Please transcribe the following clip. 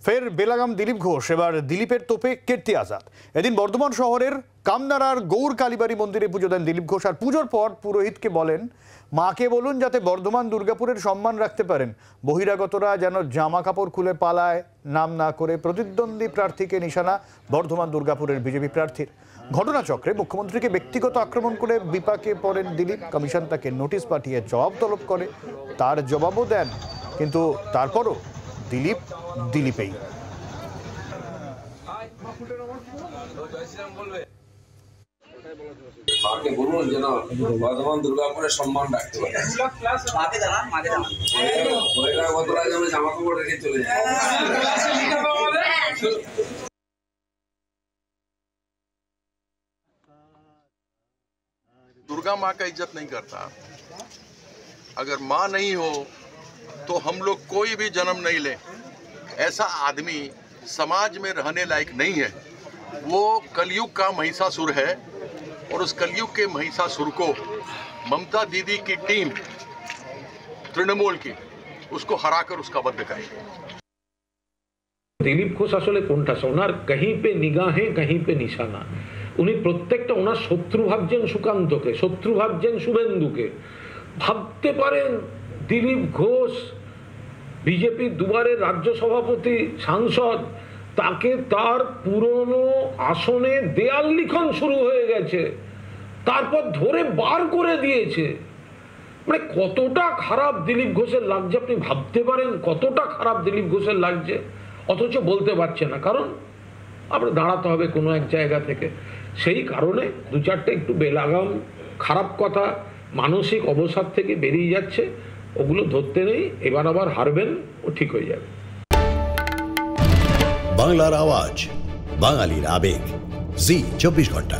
ফের বেলাগাম দিলীপ ঘোষ, এবার দিলীপের তোপে কীর্তি আজাদ। এদিন বর্ধমান শহরের কামনাড়ার গৌর কালীবাড়ি মন্দিরে পুজো দেন দিলীপ ঘোষ। আর পুজোর পর পুরোহিতকে বলেন, মাকে বলুন যাতে বর্ধমান দুর্গাপুরের সম্মান রাখতে পারেন। বহিরাগতরা যেন জামা কাপড় খুলে পালায়, নাম না করে প্রতিদ্বন্দ্বী প্রার্থীকে নিশানা বর্ধমান দুর্গাপুরের বিজেপি প্রার্থীর। ঘটনাচক্রে মুখ্যমন্ত্রীকে ব্যক্তিগত আক্রমণ করে বিপাকে পড়েন দিলীপ। কমিশন তাকে নোটিশ পাঠিয়ে জবাব তলব করে, তার জবাবও দেন, কিন্তু তারপরও দিলীপেই। মাকে বলুন যেন বর্ধমান দুর্গাপুরের সম্মান রাখতে পারে। বহিরাগতরা যেন জামা কাপড় রেখে চলে যায়। दुर्गा माँ का इज्जत नहीं करता। अगर माँ नहीं हो तो हम लोग कोई भी जन्म नहीं ले। ऐसा आदमी समाज में रहने लायक नहीं है। वो कलयुग का महिषासुर है और उस कलयुग के महिषासुर को ममता दीदी की टीम तृणमूल की उसको हराकर उसका वध करेगी। दिलीप घोष আসলে কোনটা ওনার कहीं पे निगाहें कहीं पे निशाना। উনি প্রত্যেকটা ওনার শত্রু ভাবছেন সুকান্তকে, শত্রু ভাবছেন শুভেন্দুকে। ভাবতে পারেন দিলীপ ঘোষ বিজেপি দুবারের রাজ্য সভাপতি, সাংসদ, তাকে তার পুরনো আসনে দেয়াল লিখন শুরু হয়ে গেছে, তারপর ধরে বার করে দিয়েছে। মানে কতটা খারাপ দিলীপ ঘোষের লাগছে আপনি ভাবতে পারেন, কতটা খারাপ দিলীপ ঘোষের লাগছে, অথচ বলতে পারছে না, কারণ আমরা দাঁড়াতে হবে কোনো এক জায়গা থেকে। সেই কারণে দু চারটে একটু বেলাগাম খারাপ কথা মানসিক অবসাদ থেকে বেরিয়ে যাচ্ছে, ওগুলো ধরতে নেই। এবার আবার হারবেন, ও ঠিক হয়ে যাবে। বাংলার আওয়াজ, বাঙালির আবেগ, জি 24 ঘন্টা।